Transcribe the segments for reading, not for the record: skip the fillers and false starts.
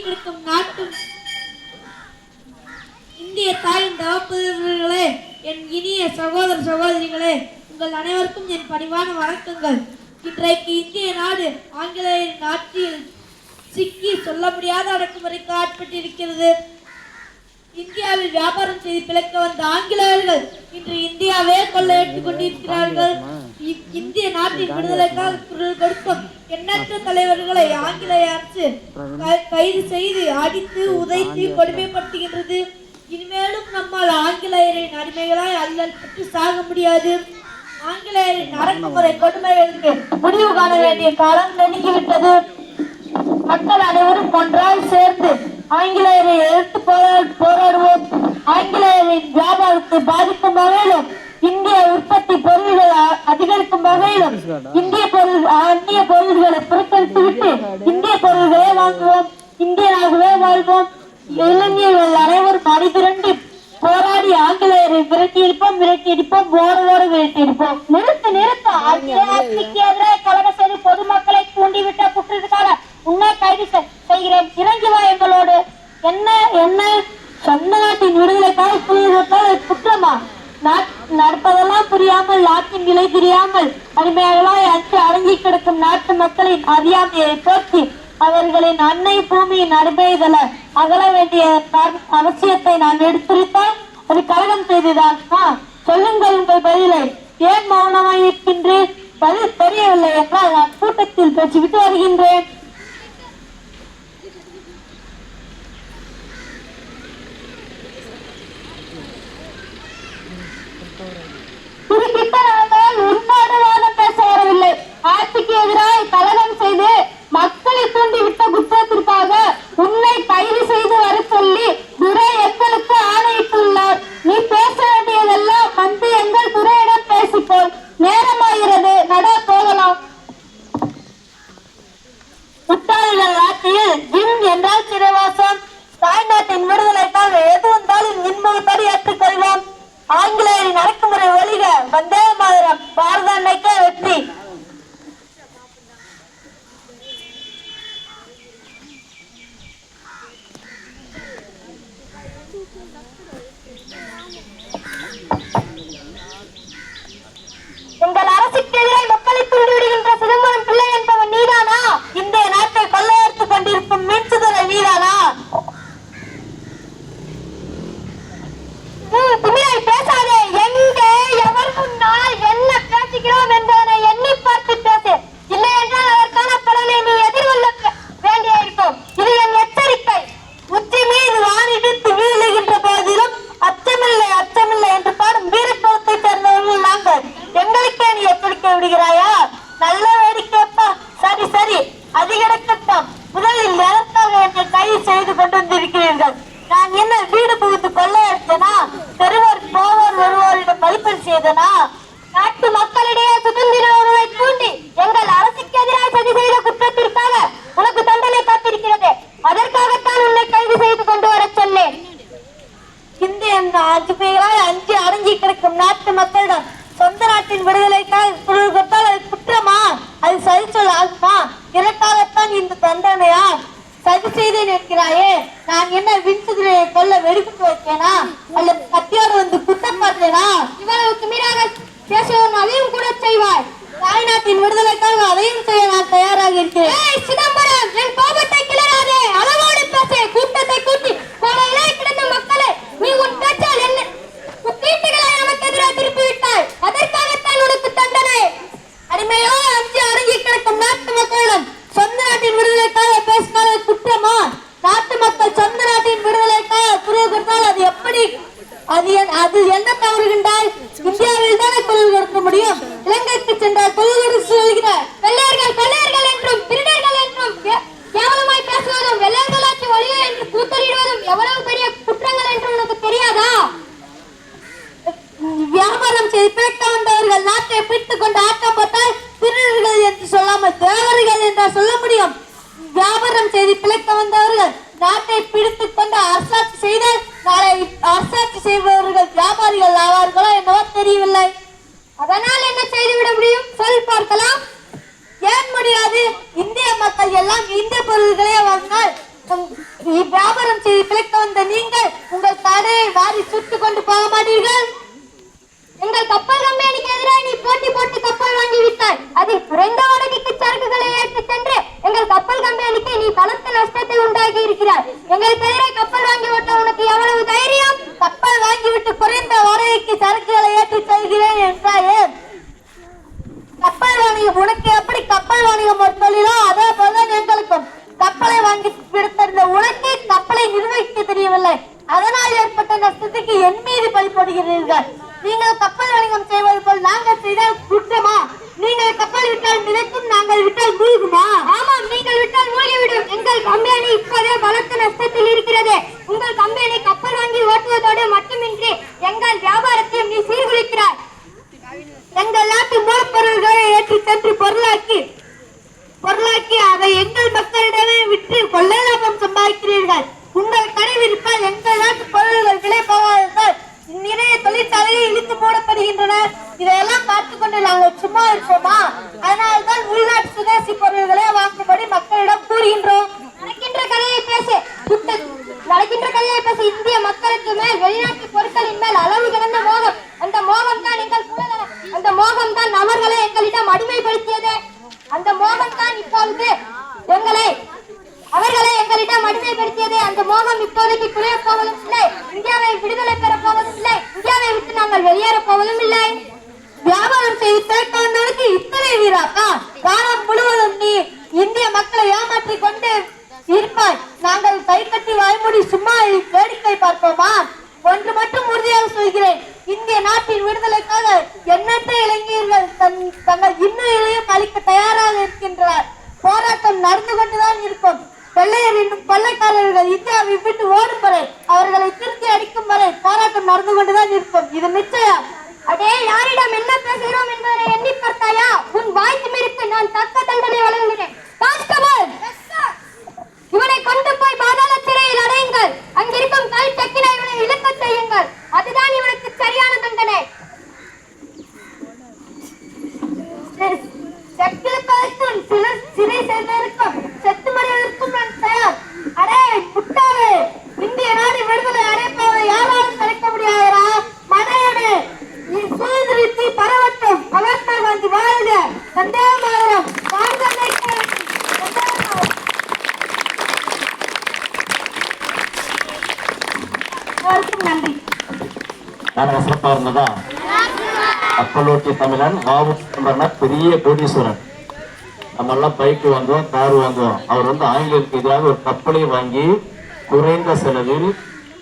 கிடைக்கும் நாட்டு இந்திய தாயின் தகப்பவர்களே, என் இனிய சகோதர சகோதரிகளே, உங்கள் அனைவருக்கும் என் பணிவான வணக்கங்கள். இன்றைக்கு இந்திய நாடு ஆங்கிலேயரின் ஆட்சியில் சிக்கி சொல்ல முடியாத அடக்குமுறைக்கு ஆட்பட்டிருக்கிறது. இந்தியாவில் வியாபாரம் செய்து பிழைக்க வந்த ஆங்கிலேயர்கள் இன்று இந்தியாவே கொள்ளையிட்டுக் கொண்டிருக்கிறார்கள். இந்திய நாட்டின் விடுதலைக்காக குரல் கொடுக்கும் எண்ணற்ற தலைவர்களை ஆங்கிலேய அரசு கைது செய்து அடித்து உதைத்து கொடுமைப்படுத்துகின்றது. இனிமேலும் நம்மால் ஆங்கிலேயரின் அடிமைகளாய் அல்லல் பற்றி சாக முடியாது. ஆங்கிலேயரின் அடக்குமுறை கொடுமைகளுக்கு முடிவு காண வேண்டிய காலம் நெருங்கிவிட்டது. மக்கள் அனைவரும் ஒன்றாய் சேர்ந்து ஆங்கிலேயரை எதிர்த்து போராடுவோம். ஆங்கிலேயரின் வியாபாரத்தை பாதிக்கும் வகையிலும், இந்திய உற்பத்தி பொருள்களை அதிகரிக்கும் வகையிலும் அந்நிய பொருள்களை புறக்கணித்துவிட்டு இந்திய பொருள்களே வாங்குவோம், இந்தியனாகவே வாழ்வோம். இளைஞர்கள் அனைவரும் அணிதிரண்டு போராடி ஆங்கிலேயரை விரட்டியடிப்போம், ஓட விரட்டியடிப்போம். நிறுத்த ஆட்சிக்கு எதிராக கலக செய்து பொதுமக்களை தூண்டிவிட்ட குற்றத்துக்காக உன்னை கைது செய்கிறேன். இறங்கி வா எங்களோடு. என்ன சொந்த நாட்டின் விடுதலைக்காக குற்றமா? நடப்பதெல்லாம் புரியாமல், நாட்டின் விலை தெரியாமல் அடிமையாகலாய் அடங்கி கிடக்கும் நாட்டு மக்களின் அறியாமையை போக்கி அவர்களின் அன்னை பூமியின் அடிமைகளை அகல வேண்டிய அவசியத்தை நான் எடுத்துரைத்தால் அது கலகம் செய்துதான். சொல்லுங்கள் உங்கள் பதிலை. ஏன் மௌனமாய் இருக்கின்றேன்? பதில் தெரியவில்லை என்றால் நான் கூட்டத்தில் பேசிவிட்டு வருகின்றேன். உள்நாடுவாதம் பேச வரவில்லை. ஆட்சிக்கு எதிராக கலகம் செய்து மக்களை தூண்டிவிட்ட குற்றத்திற்காக உன்னை கைது செய்து வர சொல்லி துரை எங்களுக்கு ஆணையிட்டுள்ளார். நீ பேச வேண்டியதெல்லாம் வந்து எங்கள் துரையிடம் பேசிப்போம். நேரமாகிறது, நட போகலாம். முட்டாள்கள் ஆட்சியில் ஜிம் என்றால் சிறைவாசம். தாய்நாட்டின் விடுதலைக்காக எது வந்தாலும் இன்முகத்தடி ஏற்றுக்கொள்வோம். ஆங்கிலேயரின் அடக்குமுறை ஒழிக. வந்தே மாதரம். பாரத அன்னைக்கே வெற்றி. எங்கள் அரசுக்கு எதிராக மக்களை தூண்டிவிடுகின்ற சிதம்பரம் பிள்ளை என்பவன் நீதானா? இந்திய நாட்டை கொள்ளையடித்துக் கொண்டிருக்கும் மீன்சுதலை நீதானா? திமிராய் பேசாதே. எங்கே எவர் முன்னால் என்ன பேசுகிறோம் என்பதனை எண்ணி பார்த்து பேசு. இல்லை என்றால் அதற்கான பலனை நீ எதிர்கொள்ள வேண்டியிருக்கும். இது என் எச்சரிக்கை. உச்சி மீது வானிடித்து வீழுகின்ற போதிலும் அச்சமில்லை என்று பாடும் வீரக்குளத்தை சேர்ந்தவர்கள் நாங்கள். எங்களுக்கே நீ எச்சரிக்கை விடுகிறாயா? நல்ல வேடிக்கைப்பா. சரி அது கிடக்கட்டும். முதலில் எதற்காக என்னை கைது செய்து கொண்டு வந்திருக்கிறீர்கள்? நான் என்ன வீடு புகுத்து கொள்ளையடித்தனா? பெறுவோர் போவோர் வருவோரிடம் மதிப்பீடு செய்தனா? நாட்டு மக்களிடையே சுதந்திர உணர்வை தூண்டி எங்கள் அரசுக்கு எதிராக சதி செய்த குற்றத்திற்காக உனக்கு தண்டனை காத்திருக்கிறது. அதற்காகத்தான் உன்னை கைது செய்து கொண்டு வர சொன்னேன். இந்திய அஞ்சு அடங்கி கிடக்கும் நாட்டு மக்களிடம் சொந்த நாட்டின் விடுதலைக்காக குரல் கொடுத்தால் அது குற்றமா? அது சரி சொல் ஆகுமா? இதற்காகத்தான் இந்த தண்டனையா? சதி செய்து நிற்கிறாயே. நான் என்ன வின்சுதிரையை கொல்ல வெடிப்பு வைப்பேனா? அல்லது கத்தியோடு வந்து குற்றம் பார்த்தேனா? இவர்களுக்கு மீறாக பேசுவன் அதையும் கூட செய்வாய். தாய்நாட்டின் விடுதலைக்காக அதையும் செய்ய நான் தயாராக இருக்கிறேன். சிதம்பரம், என் கோபத்தை கிளறாதே. அளவோடு பேச. கூட்டத்தை கூட்டி கோடையிலே கிடந்த மக்களை நீ உன் பேச்சால் என்ன தீட்டுகளை நமக்கு எதிராக திருப்பி விட்டாய். அதற்காகத்தான் உனக்கு தண்டனை. அடிமையோ அஞ்சு அடங்கி கிடக்கும் நாட்டு மக்களிடம் சொந்த நாட்டின் விடுதலைக்காக பேசினால் குற்றமா? நாட்டு மக்கள் சொந்த நாட்டின் விடுதலைக்காக குரல் கொடுத்தால் அது எப்படி? அது என்ன தவறுகின்றாய்? இந்தியாவில் தானே குரல் கொடுக்க முடியும். இலங்கைக்கு சென்றால் குரல் கொடுத்து சொல்கிறார். வெள்ளையர்கள் என்றும் திருடர்கள் என்றும் கேவலமாய் பேசுவதும் வெள்ளையர்களாட்சி ஒழிய என்று கூத்தலிடுவதும் எவ்வளவு பெரிய குற்றங்கள் என்று உனக்கு தெரியாதா? வியாபாரம் செய்து பிழைக்க வந்தவர்கள் நாட்டை பிடித்துக் கொண்டு ஆட்டம் போட்டால் திருடர்கள் என்று சொல்லாமல் தேவர்கள் என்றால் சொல்ல முடியும். வியாபாரம் செய்து பிழைக்க வந்தவர்கள் நாட்டை பிடித்துக் கொண்டு அரசாட்சி செய்தால் நாளை அரசாட்சி செய்பவர்கள் வியாபாரிகள் ஆவார்களோ என்னவோ தெரியவில்லை. அதனால் என்ன செய்துவிட முடியும்? சொல் பார்க்கலாம். ஏன் முடியாது? இந்திய மக்கள் எல்லாம் இந்திய பொருள்களே வாங்கினால் பலத்த நஷ்டத்தை உண்டாக்கி இருக்கிறார். எங்கள் பெயரை கப்பல் வாங்கி விட்ட உனக்கு எவ்வளவு தைரியம்? கப்பல் வாங்கிவிட்டு குறைந்த வாடகைக்கு சரக்குகளை ஏற்றி செல்கிறேன் என்றாயே. கப்பல் வாணிகம் உனக்கு எப்படி கப்பல் வாணிகம் ஒரு தொழிலோ அதே போலதான் எங்களுக்கும். கப்பலை வாங்கி விடுத்திருந்த உனக்கு கப்பலை நிர்வகிக்க தெரியவில்லை. அதனால் ஏற்பட்ட நஷ்டத்துக்கு என் மீது பழி போடுகிறீர்கள். நீங்கள் கப்பல் வணிகம் செய்வது போல் நாங்கள் செய்தால் குற்றமா? நீங்கள் கப்பல் விட்டால் மிதக்கும், நாங்கள் விட்டால் மூழ்குமா? ஆமாம், நீங்கள் விட்டால் மூழ்கிவிடும். எங்கள் கம்பெனி இப்போதே பலத்த நஷ்டத்தில் இருக்கிறது. உங்கள் கம்பெனி கப்பல் வாங்கி ஓட்டுவதோடு மட்டுமின்றி எங்கள் வியாபாரத்தையும் நீ சீர்குலைக்கிறாய். எங்கள் நாட்டு மூலப்பொருள்களை ஏற்றி சென்று பொருளாக்கி அதை எங்கள் மக்களிடமே விற்று கொள்ளை லாபம் சம்பாதிக்கிறீர்கள். உங்கள் கடை விற்பால் எங்கள் நாட்டு பொருள்கள் விலை போகாததால் நிறைய தொழிற்சாலைகள் இழுத்து மூடப்படுகின்றன. இதையெல்லாம் பார்த்துக் கொண்டு நாங்கள் சும்மா இருப்போமா? அதனால்தான் உள்நாட்டு சுதேசி பொருள்களை வாங்கும்படி மக்களிடம் கூறுகின்றோம். நடக்கின்ற கதையை பேச இந்திய மக்களுக்கு மேல் வெளிநாட்டு பொருட்களின் மேல் அளவு கிடந்த மோகம். அந்த மோகம் தான் அந்த மோகம் தான் அவர்களை எங்களிடம் அடிமைப்படுத்தியது. அந்த மோகம் தான் இப்பொழுது அவர்களை எங்களிடம் அடிமைப்படுத்தியது. அந்த மோகம் இப்போதைக்கு குறைய போவதும் இல்லை. இந்தியாவை விடுதலை பெற போவதும் இல்லை. இந்தியாவை விட்டு நாங்கள் வெளியேற போவதும் இல்லை. வியாபாரம் செய்து சேர்க்க வந்தவனுக்கு இத்தனை வீராக்கா? காலம் முழுவதும் நீ இந்திய மக்களை ஏமாற்றிக் கொண்டு இருப்பாய். நாங்கள் கை கட்டி வாய்மூடி சும்மா வேடிக்கை பார்ப்போமா? ஒன்று மட்டும் உறுதியாக சொல்கிறேன், இந்திய நாட்டின் விடுதலைக்காக எண்ணற்ற இளைஞர்கள் தங்கள் இன்னுயிரையும் அளிக்க தயாராக இருக்கின்றனர். போராட்டம் நடந்து கொண்டுதான் இருக்கும். வெள்ளையர் என்னும் கொள்ளைக்காரர்கள் இந்தியாவை விட்டு ஓடும் வரை, அவர்களை திருத்தி அடிக்கும் வரை போராட்டம் நடந்து கொண்டுதான் இருக்கும். இது நிச்சயம். அடே, யாரிடம் என்ன பேசுகிறோம் என்பதை எண்ணி பார்த்தாயா? உன் வாய் திமிருக்கு நான் தக்க தண்டனை வழங்குகிறேன். கான்ஸ்டபிள், இவனை கொண்டு போய் பாதாள சிறையில் அடையுங்கள். அங்கிருக்கும் கல் டக்கினை இவனை இழுக்க செய்யுங்கள். அதுதான் இவனுக்கு சரியான தண்டனை. சிறை செய்வதற்கும் செத்து மறைவதற்கும் நான் தயார். அடே முட்டாளே, இந்திய நாடு விடுதலை அடைப்பதை யாராலும் தடுக்க முடியாதா? மனையடு சுதந்திரத்தை பரவட்டும். மகாத்மா காந்தி வாழ்க! சந்தேகமாகரம் நன்றி. சிறப்பா இருந்ததா? கப்பலோட்டிய தமிழன் பெரிய கோடீஸ்வரன். நம்ம எல்லாம் பைக்கு வாங்குவோம், கார் வாங்குவோம். அவர் ஆங்கிலேயருக்கு எதிராக ஒரு கப்பலை வாங்கி குறைந்த செலவில்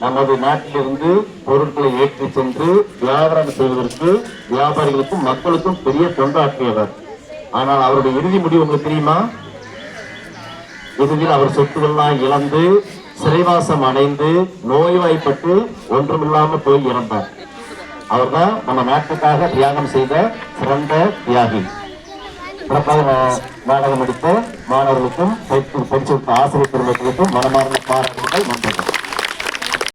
நமது நாட்டிலிருந்து பொருட்களை ஏற்றி சென்று வியாபாரம் செய்வதற்கு வியாபாரிகளுக்கும் மக்களுக்கும் பெரிய தொண்டாற்றியவர். ஆனால் அவருடைய இறுதி முடிவு உங்களுக்கு தெரியுமா? இறுதியில் அவர் சொத்துக்கள்லாம் இழந்து சிறைவாசம் அடைந்து நோய்வாய்ப்பட்டு ஒன்றுமில்லாமல் போய் இறந்தார். அவர்தான் நம்ம நாட்டுக்காக தியாகம் செய்த சிறந்த தியாகி. சிறப்பாக நாடகம் நடித்த மாணவர்களுக்கும் பயிற்சி ஆசிரியர் பெருமக்களுக்கும் மனமார்ந்த பாராட்டுகள். நன்றி.